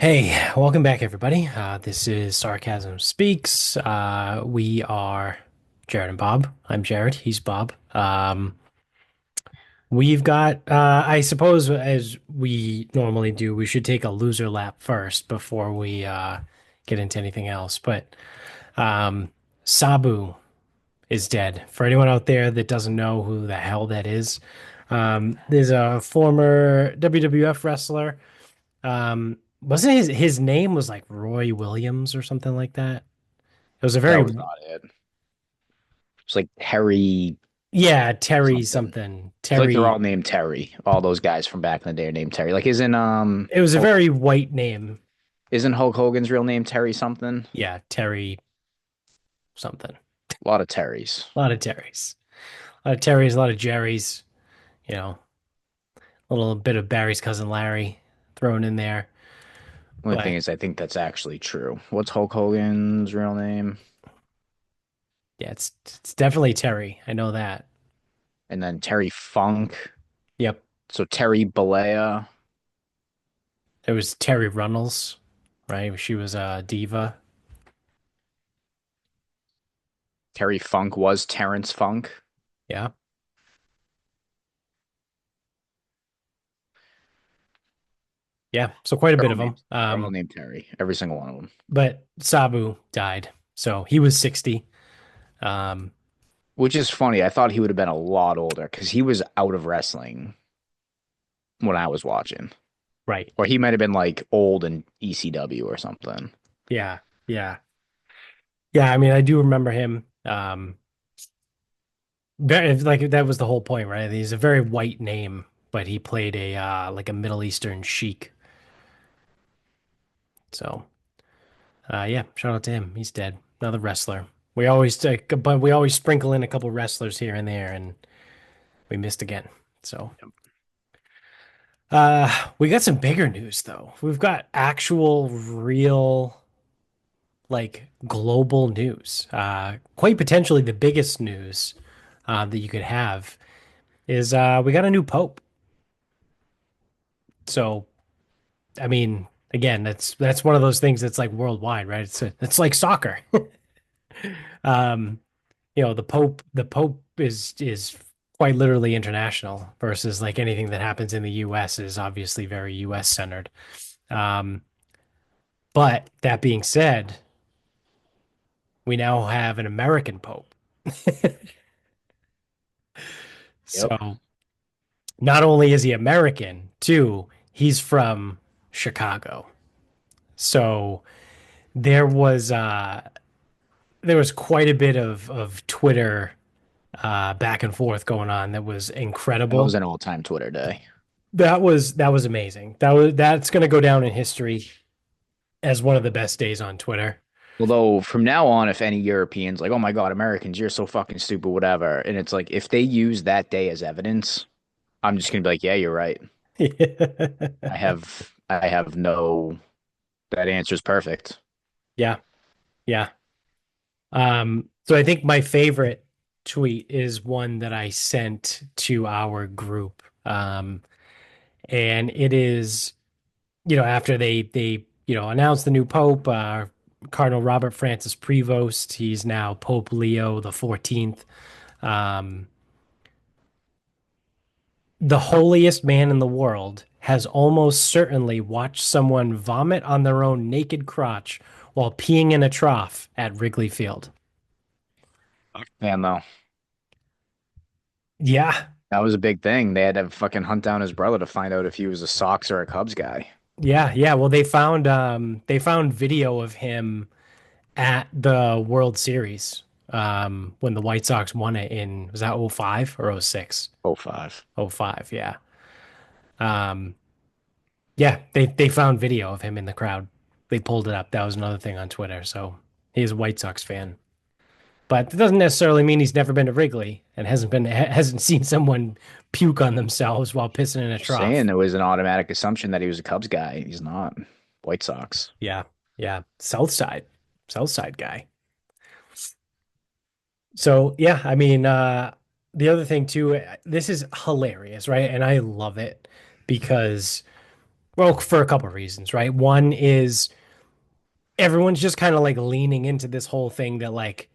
Hey, welcome back, everybody. This is Sarcasm Speaks. We are Jared and Bob. I'm Jared. He's Bob. We've got, I suppose, as we normally do, we should take a loser lap first before we get into anything else. But um, Sabu is dead. For anyone out there that doesn't know who the hell that is, there's a former WWF wrestler. Wasn't his name was like Roy Williams or something like that? It was a That very was not it. It's like Terry yeah, Terry something. something. I feel like they're Terry. all named Terry. All those guys from back in the day are named Terry. Like It was a very white name. Isn't Hulk Hogan's real name Terry something? Yeah, Terry something. A lot of Terrys. A lot of Terrys. A lot of Terrys, a lot of Jerrys, you know, a little bit of Barry's cousin Larry thrown in there. Only thing But is, I think that's actually true. What's Hulk Hogan's real name? yeah, it's definitely Terry. I know that. And then Terry Funk. Yep. So Terry Bollea. There was Terry Runnels, right? She was a diva. Terry Funk was Terrence Funk. Yeah. Yeah. So quite a bit of them. They're all named Terry. Every single one of them. But Sabu died. So he was 60. Um, Which is funny. I thought he would have been a lot older because he was out of wrestling when I was watching. right. Or he might have been like old in ECW or something. Yeah. Yeah. Yeah. I mean, I do remember him. Very, like that was the whole point, right? He's a very white name, but he played a like a Middle Eastern sheik. So yeah, shout out to him. He's dead. Another wrestler. We always take, but we always sprinkle in a couple wrestlers here and there, and we missed again. So we got some bigger news though. We've got actual real like global news. Quite potentially the biggest news that you could have is we got a new pope. So, I mean, again, that's one of those things that's like worldwide, right? It's like soccer. Um, the pope is quite literally international versus like anything that happens in the US is obviously very US centered. Um, but that being said, we now have an American pope. Yep. So not only is he American, too, he's from Chicago. So there was uh there was quite a bit of Twitter back and forth going on that was That was incredible. an all-time Twitter day. That was amazing. That's going to go down in history as one of the best days on Twitter. Although from now on, if any Europeans like, oh my God, Americans, you're so fucking stupid, whatever. And it's like, if they use that day as evidence, I'm just gonna be like, yeah, you're right. I have no, that answer is perfect. Yeah, yeah. So I think my favorite tweet is one that I sent to our group. And it is, after they announced the new Pope, Cardinal Robert Francis Prevost, he's now Pope Leo the 14th. Um, the holiest man in the world has almost certainly watched someone vomit on their own naked crotch while peeing in a trough at Wrigley Field. Man, though, Yeah, that was a big thing. They had to fucking hunt down his brother to find out if he was a Sox or a Cubs guy. yeah, yeah. Well, they found video of him at the World Series when the White Sox won it in was that '05 or '06? Oh, five. '05, yeah. Um, yeah, they found video of him in the crowd. They pulled it up. That was another thing on Twitter. So he's a White Sox fan. But it doesn't necessarily mean he's never been to Wrigley and hasn't seen someone puke on themselves while pissing in a Just saying, trough. there was an automatic assumption that he was a Cubs guy. He's not. White Sox. Yeah, yeah. South Side guy. So yeah, I mean, the other thing too, this is hilarious, right? And I love it because Well, for a couple of reasons, right? One is everyone's just kind of like leaning into this whole thing that like,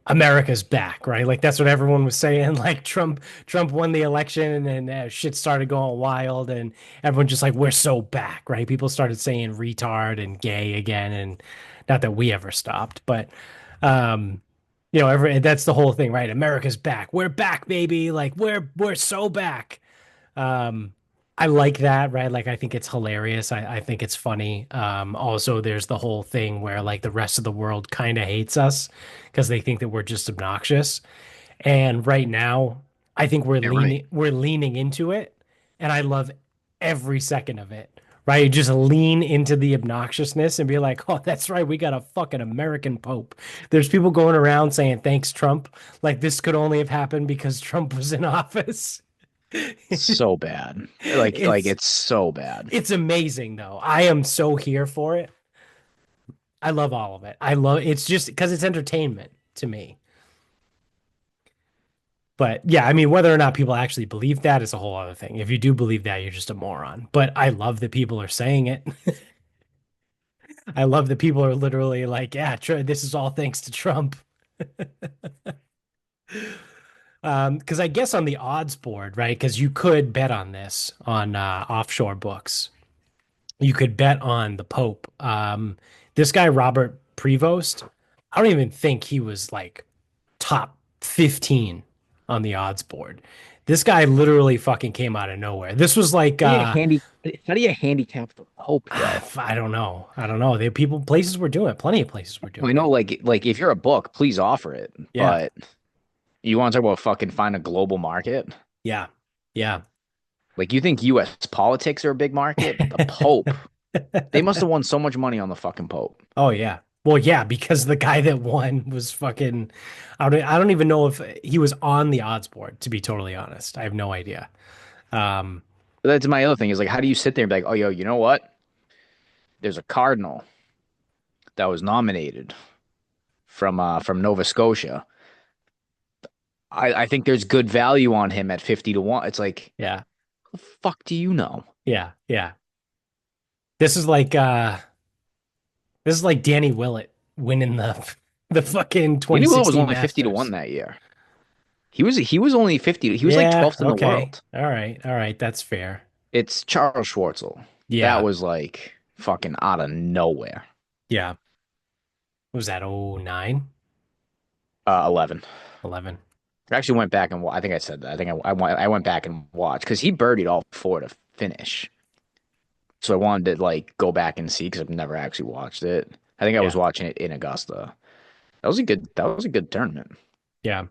America's back, right? Like that's what everyone was saying. Like Trump won the election and shit started going wild and everyone just like, we're so back, right? People started saying retard and gay again. And not that we ever stopped, but, um, that's the whole thing, right? America's back. We're back, baby. Like we're so back. Um, I like that, right? Like I think it's hilarious. I think it's funny. Also there's the whole thing where like the rest of the world kind of hates us because they think that we're just obnoxious. And right now, I think we're Yeah, right. leaning into it, and I love every second of it. Right? You just lean into the obnoxiousness and be like, "Oh, that's right, we got a fucking American Pope." There's people going around saying, "Thanks, Trump." Like this could only have happened because Trump was in office. So bad. Like It's it's so bad. It's amazing though. I am so here for it. I love all of it. I love it's just because it's entertainment to me. But yeah, I mean, whether or not people actually believe that is a whole other thing. If you do believe that, you're just a moron. But I love that people are saying it. I love that people are literally like, yeah, this is all thanks to Trump. Because I guess on the odds board, right? Because you could bet on this on offshore books. You could bet on the Pope. This guy, Robert Prevost, I don't even think he was like top 15 on the odds board. This guy literally fucking came out of nowhere. This was like How do you handicap the Pope though? I don't know. I don't know. Places were doing it. Plenty of places were We doing know it. like if you're a book, please offer it. Yeah. But you want to talk about fucking find a global market? Yeah. Yeah. Like you think US politics are a big market? The Pope. They must have won so much money on the fucking Pope. Oh yeah. Well, yeah, because the guy that won was fucking I don't even know if he was on the odds board, to be totally honest. I have no idea. Um, But that's my other thing is like, how do you sit there and be like, oh, yo, you know what? There's a cardinal that was nominated from Nova Scotia. I think there's good value on him at 50 to 1. It's like, yeah. the fuck do you know? Yeah. Yeah. This is like Danny Willett winning the fucking Danny Will was 2016 only 50 to 1 Masters. that year. He was only 50. He was like Yeah, 12th in the okay. world. All right. All right, that's fair. It's Charles Schwartzel. That Yeah. was like fucking out of nowhere. Yeah. What was that? Oh, 09, 11. 11. I actually went back and I think I said that. I think I went back and watched because he birdied all four to finish. So I wanted to like go back and see because I've never actually watched it. I think I was Yeah. watching it in Augusta. That was a good tournament. Yeah.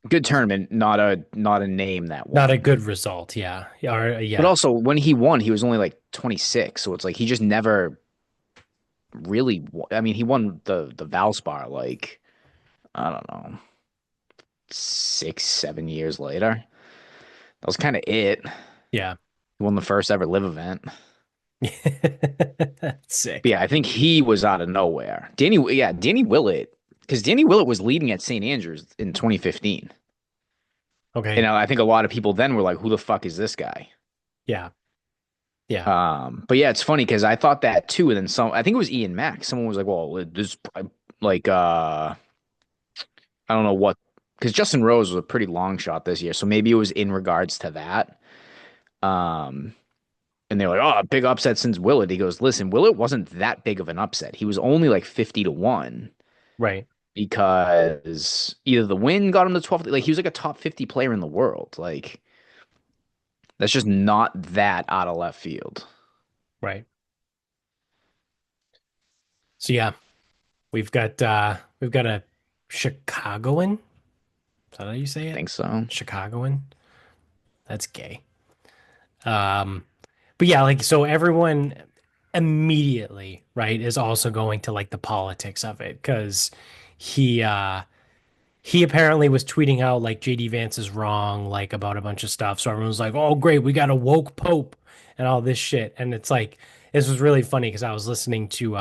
Good tournament, not a name that Not a won. good result. Yeah. Yeah. But Yeah. also when he won, he was only like 26, so it's like he just never really I mean, he won the Valspar like I don't know, 6, 7 years later. That was kind of it. Yeah. He won the first ever live event. But Sick. yeah, I think he was out of nowhere. Danny Willett, because Danny Willett was leading at St. Andrews in 2015. And Okay. I think a lot of people then were like, who the fuck is this guy? Yeah. Yeah. But yeah, it's funny because I thought that too. And then I think it was Ian Mack. Someone was like, well, this like I don't know what, because Justin Rose was a pretty long shot this year. So maybe it was in regards to that. Um, and they're like, oh, big upset since Willett. He goes, listen, Willett wasn't that big of an upset. He was only like 50 to 1 Right. because either the win got him the 12th, like he was like a top 50 player in the world. Like that's just not that out of left field. Right. So yeah, we've got a Chicagoan. Is that how you say I it? think so. Chicagoan. That's gay. Um, but yeah, like so everyone immediately, right, is also going to like the politics of it because he uh he apparently was tweeting out like JD Vance is wrong, like about a bunch of stuff. So everyone was like, "Oh, great, we got a woke pope and all this shit." And it's like this was really funny because I was listening to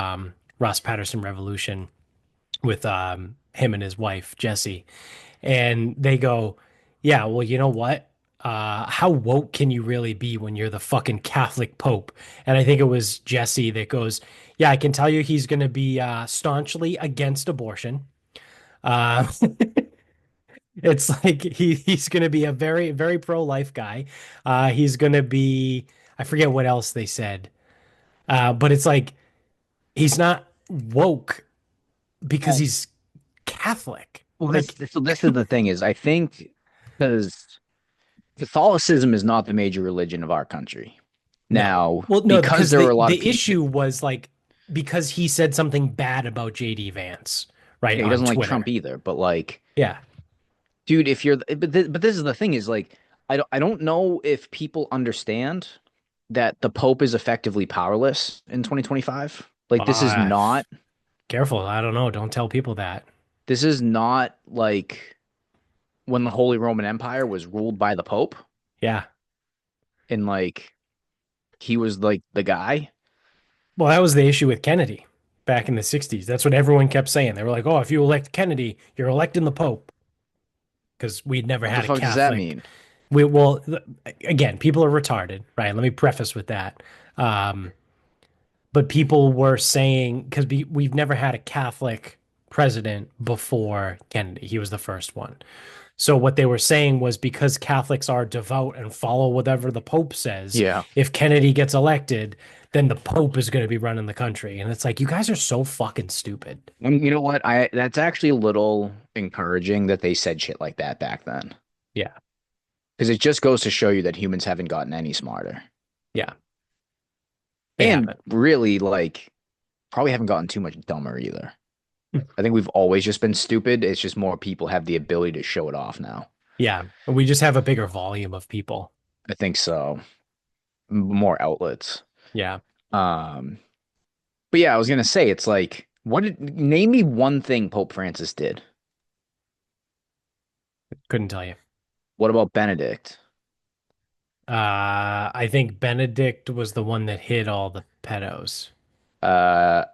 Ross Patterson Revolution with him and his wife Jesse, and they go, "Yeah, well, you know what? how woke can you really be when you're the fucking Catholic Pope? And I think it was Jesse that goes, yeah, I can tell you he's going to be staunchly against abortion. Uh, it's like he's going to be a very, very pro-life guy. He's going to be, I forget what else they said, but it's like he's not woke because Well, he's Catholic. well, Like, this is the thing is I think because Catholicism is not the major religion of our country. no. Now, Well, no, because because there were a lot of the people, issue was like because he said something bad about JD Vance, right, yeah, he on doesn't like Trump Twitter. either, but like, Yeah. dude, if you're, but this is the thing is like, I don't know if people understand that the Pope is effectively powerless in 2025. Like, Uh, careful. I don't know. Don't tell people that. this is not like when the Holy Roman Empire was ruled by the Pope Yeah. and like he was like the guy. Well, that was the issue with Kennedy back in the 60s. That's what everyone kept saying. They were like, oh, if you elect Kennedy, you're electing the Pope because we'd never What the had a fuck does that Catholic. mean? Again, people are retarded, right? Let me preface with that. Um, but people were saying because we've never had a Catholic president before Kennedy. He was the first one. So what they were saying was because Catholics are devout and follow whatever the Pope says, Yeah. if Kennedy gets elected, then the Pope is going to be running the country. And it's like, you guys are so fucking stupid. You know what? I That's actually a little encouraging that they said shit like that back then. Yeah. Because it just goes to show you that humans haven't gotten any smarter. Yeah. They And haven't. really, like, probably haven't gotten too much dumber either. I think we've always just been stupid. It's just more people have the ability to show it off now. Yeah. We just have a bigger volume of people. I think so. More outlets. Yeah. Um, but yeah, I was gonna say it's like, name me one thing Pope Francis did. Couldn't tell you. What about Benedict? I think Benedict was the one that hid all the pedos. I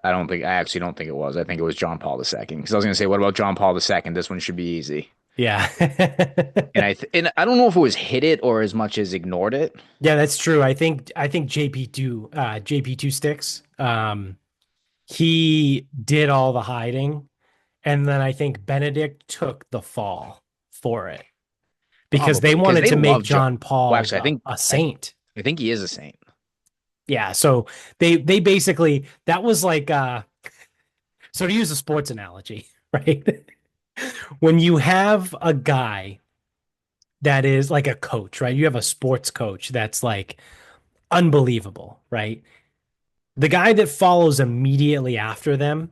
actually don't think it was. I think it was John Paul II. Because I was gonna say, what about John Paul II? This one should be easy. Yeah. And I don't know if it was hit it or as much as ignored it. Yeah, that's true. I think JP2 sticks. He did all the hiding, and then I think Benedict took the fall for it because they Probably because wanted they to make love John. John Well, Paul actually, a saint. I think he is a saint. Yeah, so they basically that was like so to use a sports analogy, right? When you have a guy that is like a coach, right? You have a sports coach that's like unbelievable, right? The guy that follows immediately after them,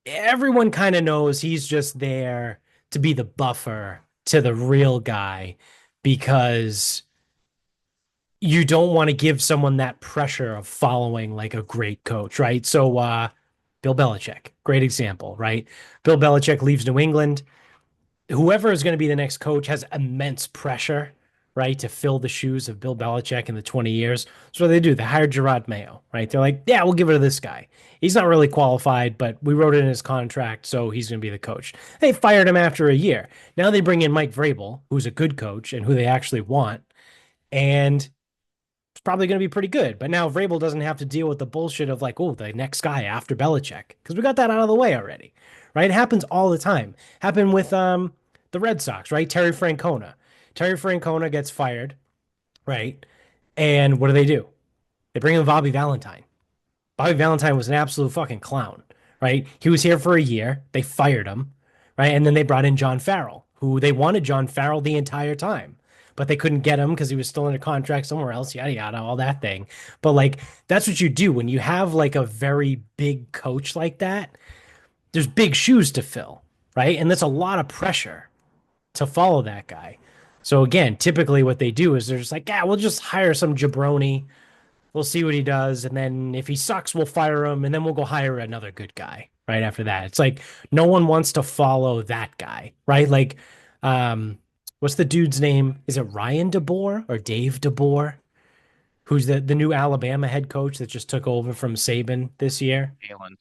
everyone kind of knows he's just there to be the buffer to the real guy because you don't want to give someone that pressure of following like a great coach, right? So Bill Belichick, great example, right? Bill Belichick leaves New England. Whoever is going to be the next coach has immense pressure, right, to fill the shoes of Bill Belichick in the 20 years. So what they do, they hired Gerard Mayo, right? They're like, yeah, we'll give it to this guy. He's not really qualified, but we wrote it in his contract, so he's going to be the coach. They fired him after a year. Now they bring in Mike Vrabel, who's a good coach and who they actually want, and it's probably going to be pretty good. But now Vrabel doesn't have to deal with the bullshit of like, oh, the next guy after Belichick, because we got that out of the way already, right? It happens all the time. Happened with the Red Sox, right? Terry Francona. Terry Francona gets fired, right? And what do? They bring in Bobby Valentine. Bobby Valentine was an absolute fucking clown, right? He was here for a year. They fired him, right? And then they brought in John Farrell, who they wanted John Farrell the entire time, but they couldn't get him because he was still under contract somewhere else, yada, yada, all that thing. But like, that's what you do when you have like a very big coach like that. There's big shoes to fill, right? And that's a lot of pressure to follow that guy. So again, typically what they do is they're just like, yeah, we'll just hire some jabroni. We'll see what he does, and then if he sucks, we'll fire him, and then we'll go hire another good guy right after that. It's like no one wants to follow that guy, right? Like, what's the dude's name? Is it Ryan DeBoer or Dave DeBoer, who's the new Alabama head coach that just took over from Saban this year? Galen.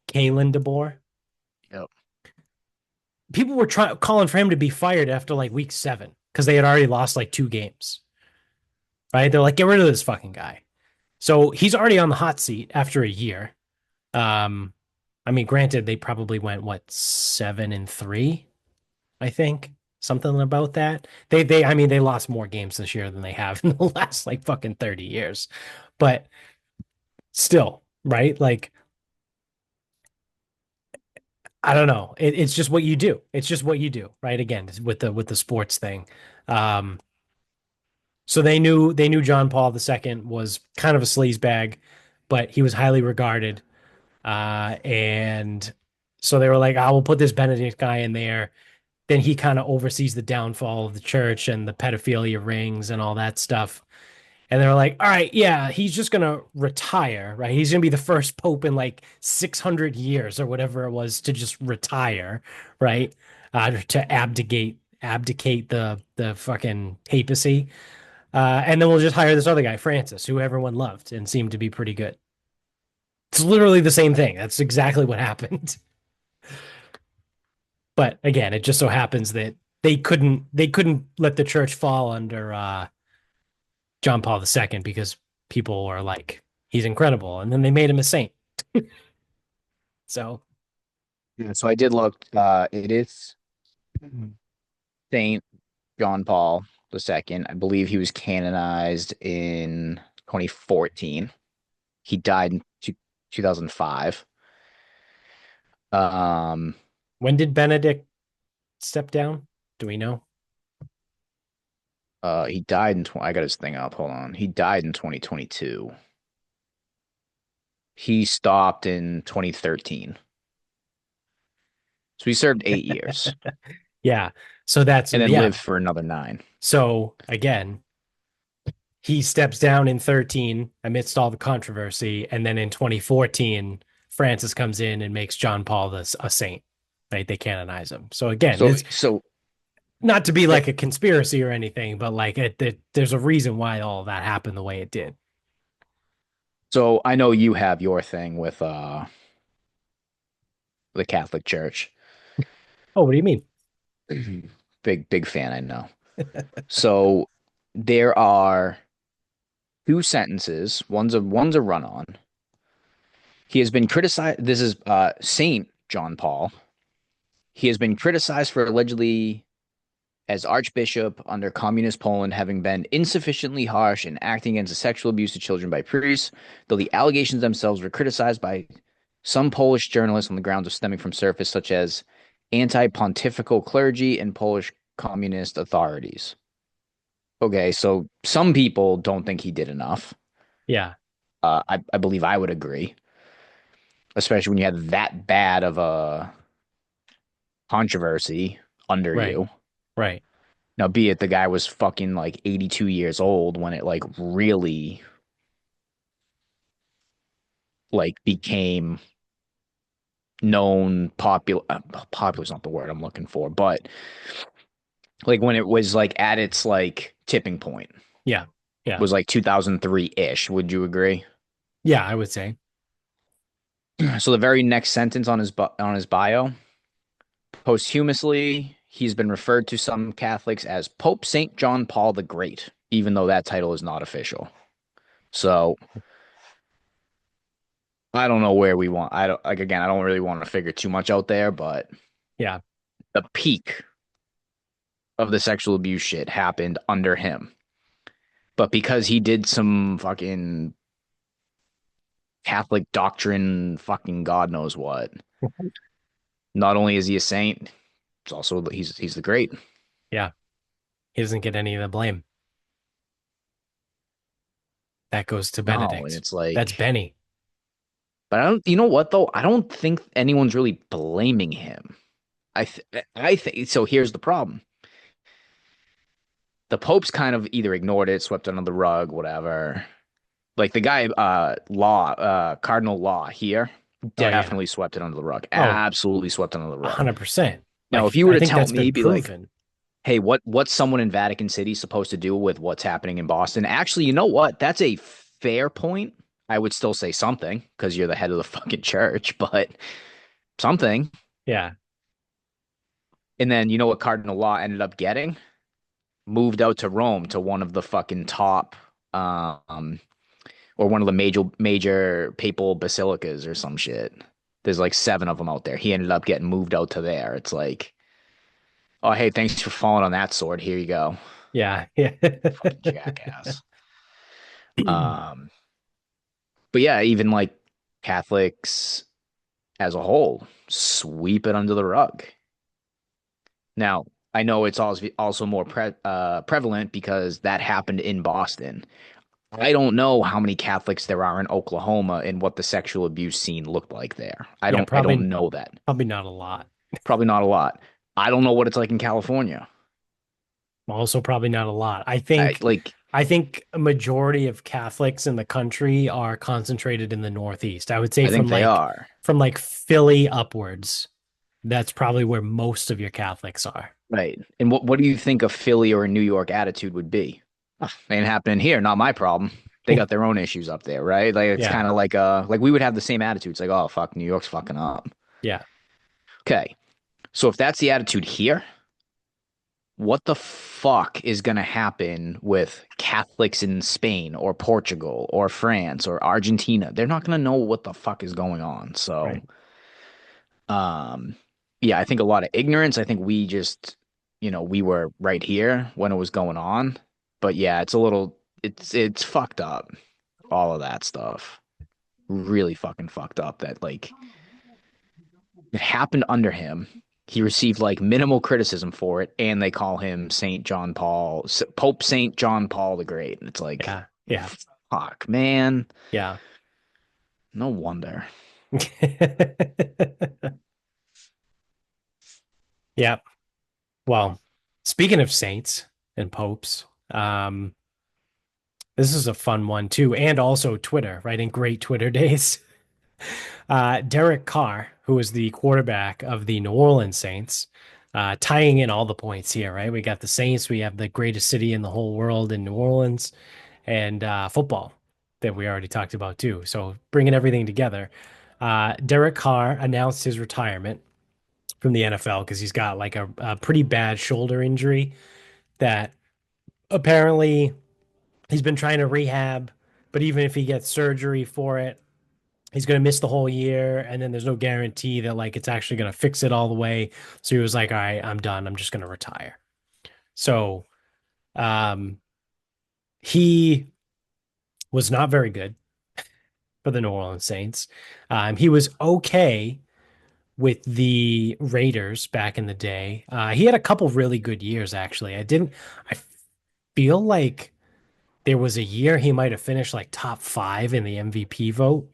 Kalen DeBoer. Yep. People were calling for him to be fired after like week 7. because they had already lost like 2 games, right? They're like, get rid of this fucking guy. So he's already on the hot seat after a year. Um, I mean, granted, they probably went what 7-3, I think, something about that. I mean, they lost more games this year than they have in the last like fucking 30 years, but still, right? Like, I don't know. It's just what you do. It's just what you do, right? Again, with the sports thing. Um, so they knew John Paul II was kind of a sleazebag, but he was highly regarded. And so they were like, I will put this Benedict guy in there. Then he kind of oversees the downfall of the church and the pedophilia rings and all that stuff. And they're like, all right, yeah, he's just gonna retire, right? He's gonna be the first pope in like 600 years or whatever it was to just retire, right? To abdicate the fucking papacy. And then we'll just hire this other guy, Francis, who everyone loved and seemed to be pretty good. It's literally the same thing. That's exactly what happened. But again, it just so happens that they couldn't let the church fall under John Paul II because people were like, he's incredible. And then they made him a saint. So Yeah, so I did look. It is Saint John Paul II. I believe he was canonized in 2014. He died in 2005. Um, when did Benedict step down? Do we know? he died in 20, I got his thing up. Hold on. He died in 2022. He stopped in 2013. So he served 8 years Yeah. So that's and then yeah. lived for another nine. So again, he steps down in 13 amidst all the controversy, and then in 2014, Francis comes in and makes John Paul a saint. Right? They canonize him. So again, So it's so not to be it, like a conspiracy or anything, but like there's a reason why all of that happened the way it did. so I know you have your thing with the Catholic Church. Oh, what do you mean? Big fan, I know. So there are two sentences. One's a run on. He has been criticized. This is Saint John Paul. He has been criticized for allegedly as Archbishop under Communist Poland having been insufficiently harsh in acting against the sexual abuse of children by priests, though the allegations themselves were criticized by some Polish journalists on the grounds of stemming from surface such as anti-pontifical clergy and Polish communist authorities. Okay, so some people don't think he did enough. Yeah, I believe I would agree, especially when you had that bad of a controversy under right, you. right. Now, be it the guy was fucking like 82 years old when it like really like became known, popular. Popular is not the word I'm looking for, but like when it was like at its like tipping point Yeah, yeah, was like 2003-ish. Would you agree? yeah. I would say. So the very next sentence on his bio, posthumously, he's been referred to some Catholics as Pope Saint John Paul the Great, even though that title is not official. So I don't know where we want. I don't like again. I don't really want to figure too much out there, but Yeah, the peak of the sexual abuse shit happened under him. But because he did some fucking Catholic doctrine, fucking God knows what. Not only is he a saint, it's also he's the great. yeah. He doesn't get any of the blame. That goes to No, and Benedict. it's That's like, Benny. but I don't. You know what though? I don't think anyone's really blaming him. I think so. Here's the problem: the Pope's kind of either ignored it, swept it under the rug, whatever. Like the guy, Cardinal Law here, Oh yeah. definitely swept it under the rug. Oh, Absolutely swept it under the rug. 100%. Now, if Like you were I to think tell that's me, been be like, proven. hey, what's someone in Vatican City supposed to do with what's happening in Boston? Actually, you know what? That's a fair point. I would still say something because you're the head of the fucking church, but something. Yeah. And then you know what Cardinal Law ended up getting? moved out to Rome to one of the fucking top, um, or one of the major papal basilicas or some shit. There's like seven of them out there. He ended up getting moved out to there. It's like, oh, hey, thanks for falling on that sword. Here you go. Yeah. Yeah. Fucking jackass. Um, but yeah, even like Catholics as a whole sweep it under the rug. Now, I know it's also more prevalent because that happened in Boston. I don't know how many Catholics there are in Oklahoma and what the sexual abuse scene looked like there. Yeah, I probably don't know that. probably not a lot. Probably not a lot. I don't know what it's like in California. Also probably not a lot. I like I think a majority of Catholics in the country are concentrated in the Northeast. I would say I think they are. from like Philly upwards. That's probably where most of your Catholics are. Right. And what do you think a Philly or a New York attitude would be? "Ah, ain't happening here, not my problem. They got their own issues up there, right? Like it's Yeah. kind of like we would have the same attitudes like, oh fuck, New York's fucking up. Yeah. Okay. So if that's the attitude here, what the fuck is going to happen with Catholics in Spain or Portugal or France or Argentina? They're not going to know what the fuck is going on. So, Right. um, yeah, I think a lot of ignorance. I think we just, we were right here when it was going on. But yeah, it's fucked up. All of that stuff. Really fucking fucked up that like it happened under him. He received like minimal criticism for it, and they call him Pope Saint John Paul the Great. And it's like, Yeah. Yeah. fuck, man. Yeah. No wonder. Yeah. Well, speaking of saints and popes, this is a fun one too, and also Twitter, right? In great Twitter days. Derek Carr, who is the quarterback of the New Orleans Saints, tying in all the points here, right? We got the Saints, we have the greatest city in the whole world in New Orleans, and football that we already talked about too. So bringing everything together, Derek Carr announced his retirement from the NFL because he's got like a pretty bad shoulder injury that apparently he's been trying to rehab, but even if he gets surgery for it, he's going to miss the whole year, and then there's no guarantee that like it's actually going to fix it all the way. So he was like, "All right, I'm done. I'm just going to retire." So, um, he was not very good for the New Orleans Saints. He was okay with the Raiders back in the day. He had a couple really good years actually. I feel like there was a year he might have finished like top five in the MVP vote.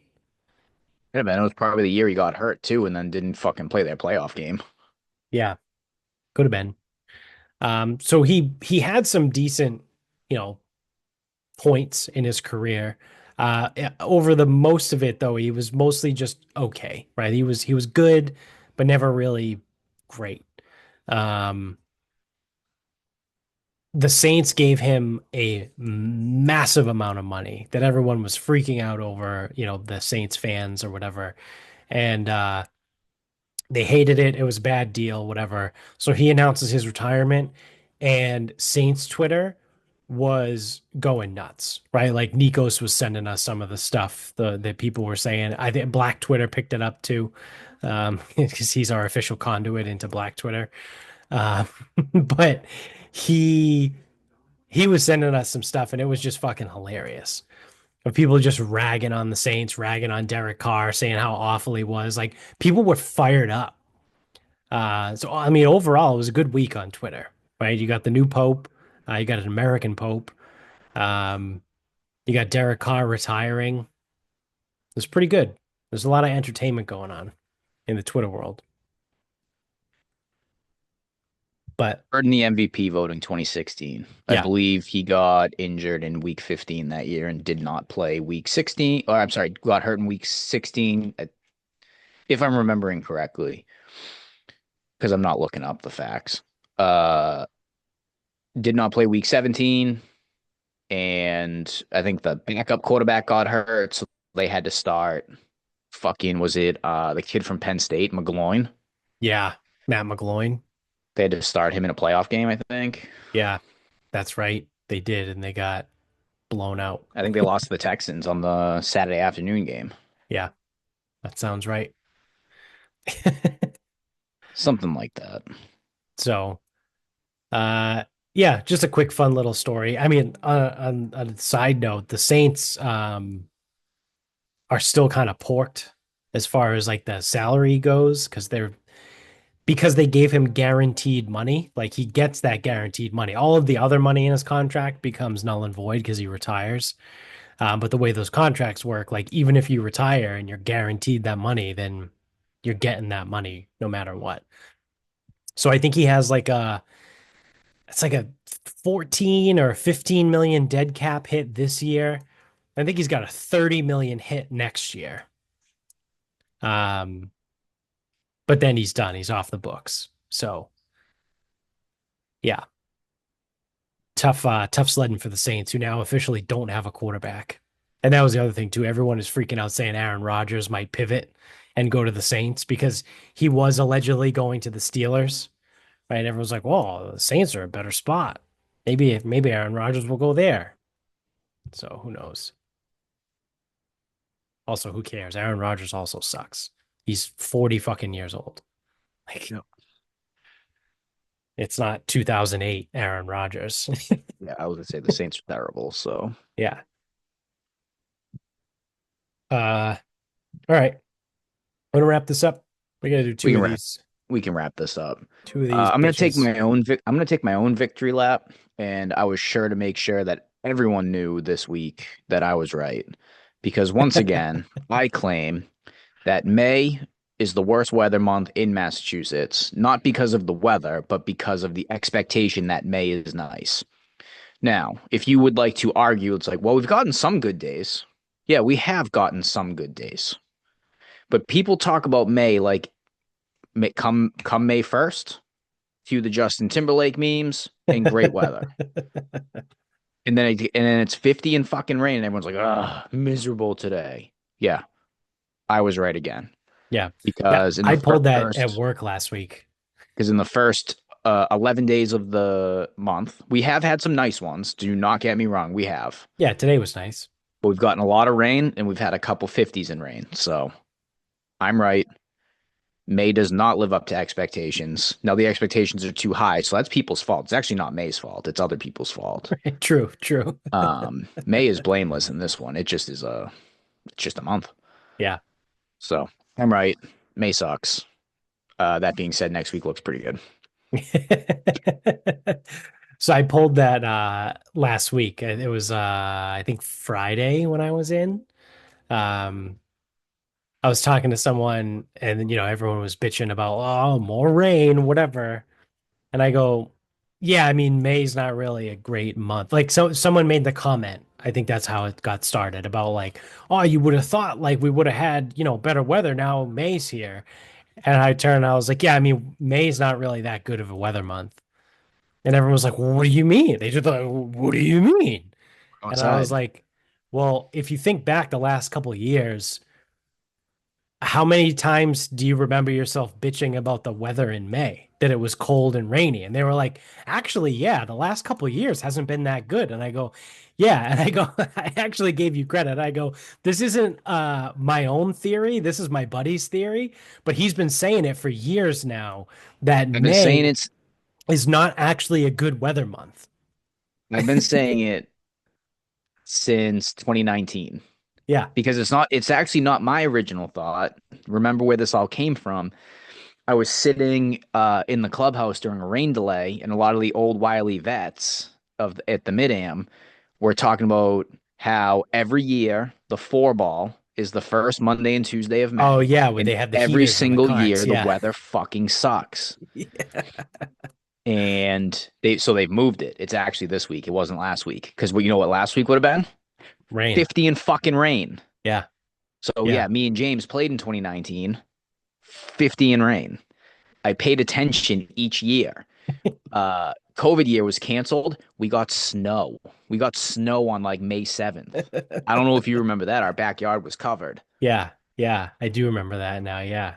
Yeah, man, it was probably the year he got hurt too, and then didn't fucking play their playoff game. Yeah, could have been. So he had some decent, you know, points in his career. Over the most of it, though, he was mostly just okay, right? He was good, but never really great. Um, the Saints gave him a massive amount of money that everyone was freaking out over, you know, the Saints fans or whatever. And they hated it. It was a bad deal, whatever. So he announces his retirement, and Saints Twitter was going nuts, right? Like Nikos was sending us some of the stuff that people were saying. I think Black Twitter picked it up too, because he's our official conduit into Black Twitter. Uh, but he he was sending us some stuff, and it was just fucking hilarious. Of people just ragging on the Saints, ragging on Derek Carr, saying how awful he was. Like people were fired up. So I mean, overall, it was a good week on Twitter, right? You got the new Pope, you got an American Pope, um, you got Derek Carr retiring. It's pretty good. There's a lot of entertainment going on in the Twitter world. But Hurt in the MVP vote in 2016. I yeah, believe he got injured in week 15 that year and did not play week 16. Or I'm sorry, got hurt in week 16, if I'm remembering correctly, because I'm not looking up the facts. Uh, did not play week 17, and I think the backup quarterback got hurt, so they had to start. Fucking was it the kid from Penn State, McGloin? yeah, Matt McGloin. They had to start him in a playoff game, I think. Yeah, That's right. They did, and they got blown out. I think they lost to the Texans on the Saturday afternoon game. Yeah, that sounds right. Something like that. So, uh, yeah, just a quick, fun little story. I mean, on a side note, the Saints are still kind of porked as far as like the salary goes because they gave him guaranteed money. Like he gets that guaranteed money. All of the other money in his contract becomes null and void because he retires. But the way those contracts work, like even if you retire and you're guaranteed that money, then you're getting that money no matter what. So I think he has like it's like a 14 or 15 million dead cap hit this year. I think he's got a 30 million hit next year. Um, but then he's done. He's off the books. So yeah, tough sledding for the Saints, who now officially don't have a quarterback. And that was the other thing too. Everyone is freaking out saying Aaron Rodgers might pivot and go to the Saints because he was allegedly going to the Steelers, right? Everyone's like, "Well, the Saints are a better spot. Maybe Aaron Rodgers will go there." So who knows? Also, who cares? Aaron Rodgers also sucks. He's 40 fucking years old. Like Yeah. it's not 2008 Aaron Rodgers. Yeah, I was gonna say the Saints are terrible. So Yeah. All right. I'm gonna wrap this up. We gotta do we can wrap we can wrap this up. two of these I'm gonna take bitches. I'm gonna take my own victory lap, and I was sure to make sure that everyone knew this week that I was right, because once again, I claim that May is the worst weather month in Massachusetts, not because of the weather, but because of the expectation that May is nice. Now, if you would like to argue, it's like, well, we've gotten some good days. Yeah, we have gotten some good days. But people talk about May like come May 1st, cue the Justin Timberlake memes and great weather. And then it's 50 and fucking rain and everyone's like, "Ah, miserable today." Yeah, I was right again. Yeah. Yeah. Because in I the pulled that at first work last week. because in the first 11 days of the month, we have had some nice ones. Do not get me wrong, we have. Yeah, today was nice. But we've gotten a lot of rain and we've had a couple 50s in rain. So I'm right. May does not live up to expectations. Now the expectations are too high, so that's people's fault. It's actually not May's fault. It's other people's fault. True, true. May is blameless in this one. It's just a month. Yeah. So I'm right. May sucks. That being said, next week looks pretty good. So I pulled that last week. It was I think Friday when I was in. Um I was talking to someone and everyone was bitching about more rain, whatever. And I go, yeah, I mean, May's not really a great month. Like, so someone made the comment. I think that's how it got started about like, oh, you would have thought like we would have had, better weather. Now May's here. And I turned, and I was like, yeah, I mean, May's not really that good of a weather month. And everyone was like, well, what do you mean? They just like, what do you mean? And I was Outside. like, well, if you think back the last couple of years, how many times do you remember yourself bitching about the weather in May, that it was cold and rainy? And they were like, actually, yeah, the last couple of years hasn't been that good. And I go, yeah. And I go, I actually gave you credit. I go, this isn't my own theory. This is my buddy's theory, but he's been saying it for years now that I've been saying May it's is not actually a good weather month. I've been saying it since 2019 Yeah. because it's actually not my original thought. Remember where this all came from? I was sitting in the clubhouse during a rain delay, and a lot of the old wily vets at the mid am were talking about how every year the four ball is the first Monday and Tuesday of Oh, May, yeah, where and they have the every heaters in the single carts. year the Yeah. weather fucking sucks. Yeah. And they've moved it. It's actually this week. It wasn't last week. Because you know what last week would have been? Rain. 50 and fucking rain. Yeah. So Yeah. yeah, me and James played in 2019, 50 and rain. I paid attention each year. COVID year was canceled. We got snow. We got snow on like May 7th. I don't know if you remember that. Our backyard was covered. Yeah, yeah, I do remember that now. Yeah.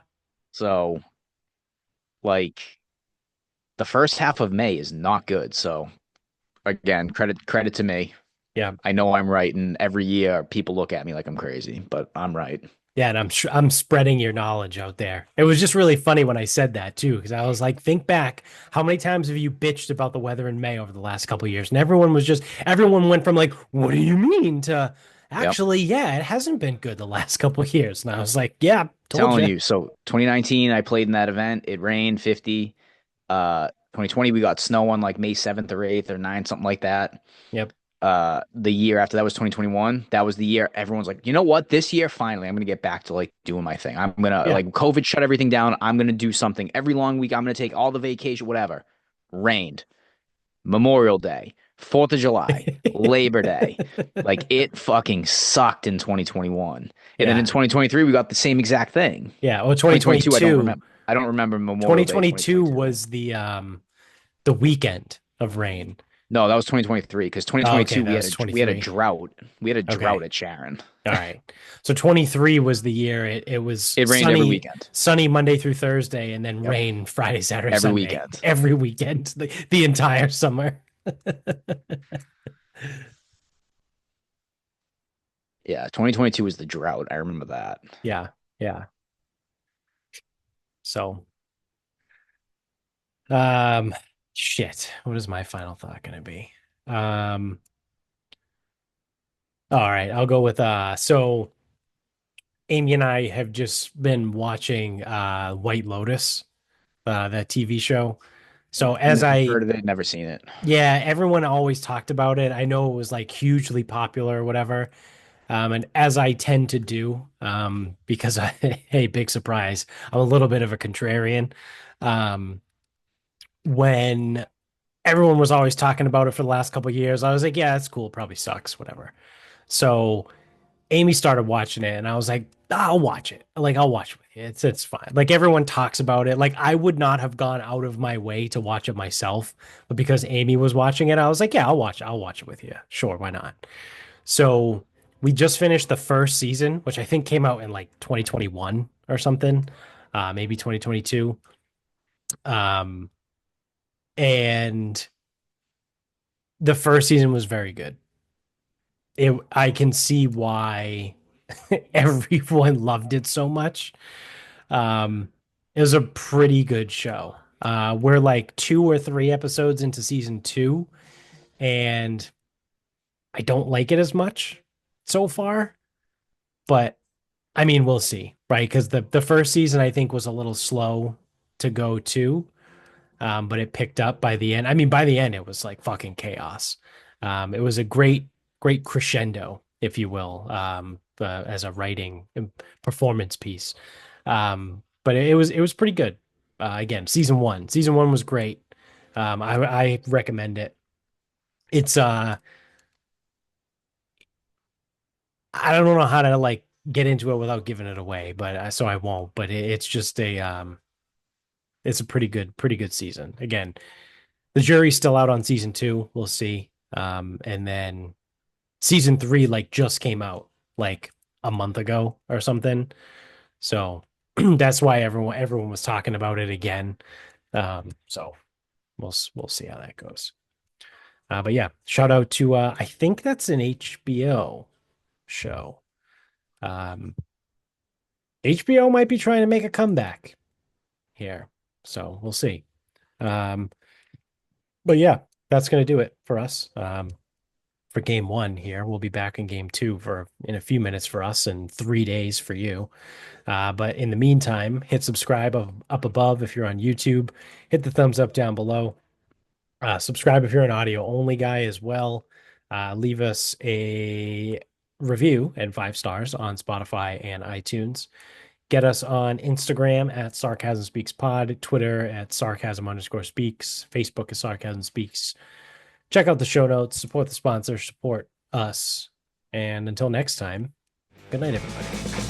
So like the first half of May is not good. So Again, credit to me. Yeah. I know I'm right, and every year people look at me like I'm crazy, but I'm right. Yeah, and I'm spreading your knowledge out there. It was just really funny when I said that too, because I was like, think back, how many times have you bitched about the weather in May over the last couple of years? And everyone went from like, what do you mean to Yep. actually, yeah, it hasn't been good the last couple of years. And I was like, yeah, told Telling you. you. So 2019, I played in that event. It rained 50. 2020, we got snow on like May 7th or 8th or 9th, something like that. Yep. The year after that was 2021. That was the year everyone's like, you know what? This year, finally, I'm gonna get back to like doing my thing. I'm gonna Yeah. like COVID shut everything down. I'm gonna do something every long week. I'm gonna take all the vacation, whatever. Rained. Memorial Day, 4th of July, Labor Day. Like it fucking sucked in 2021. And then in Yeah. 2023, we got the same exact thing. Yeah. Well, 2022, I don't 2022, remember. I don't remember Memorial Day 2022 2022. was the weekend of rain. No, that was 2023 because Oh, okay, 2022 that was we had a 23. drought. We had a drought Okay. at Sharon. All right. So 23 was the year it was It rained every weekend. sunny Monday through Thursday and then Yep, rain Friday, Saturday, every Sunday. weekend. Every weekend, the entire summer. Yeah, 2022 was the drought. I remember that. Yeah. Yeah. So, um shit. What is my final thought going to be? Um all right, I'll go with so Amy and I have just been watching White Lotus, that TV show. So as I've I heard of it, never seen it. Yeah, everyone always talked about it. I know it was like hugely popular or whatever. And as I tend to do, because hey, big surprise, I'm a little bit of a contrarian. Um, when everyone was always talking about it for the last couple of years, I was like, yeah, that's cool. Probably sucks, whatever. So Amy started watching it, and I was like, I'll watch it. Like, I'll watch it with you. It's fine. Like everyone talks about it. Like I would not have gone out of my way to watch it myself, but because Amy was watching it, I was like, yeah, I'll watch it. I'll watch it with you. Sure, why not? So we just finished the first season, which I think came out in like 2021 or something, maybe 2022. Um, and the first season was very good. I can see why everyone loved it so much. Um, it was a pretty good show. We're like 2 or 3 episodes into season 2, and I don't like it as much so far, but I mean, we'll see, right? Because the first season I think was a little slow to go to, but it picked up by the end. I mean, by the end it was like fucking chaos. It was a great crescendo, if you will, as a writing and performance piece. But it was pretty good. Again, season one was great. I recommend it. It's I don't know how to like get into it without giving it away, but so I won't. But it's just it's a pretty good season. Again, the jury's still out on season 2. We'll see. And then season 3 like just came out like a month ago or something. So that's why everyone was talking about it again. So we'll see how that goes. But yeah, shout out to I think that's an HBO show. Um, HBO might be trying to make a comeback here, so we'll see. Um, but yeah, that's gonna do it for us. For game one here, we'll be back in game two for in a few minutes for us and 3 days for you. But in the meantime, hit subscribe up above if you're on YouTube. Hit the thumbs up down below. Subscribe if you're an audio only guy as well. Leave us a review and 5 stars on Spotify and iTunes. Get us on Instagram at Sarcasm Speaks Pod, Twitter at Sarcasm_speaks, Facebook is Sarcasm Speaks. Check out the show notes, support the sponsor, support us. And until next time, good night, everybody.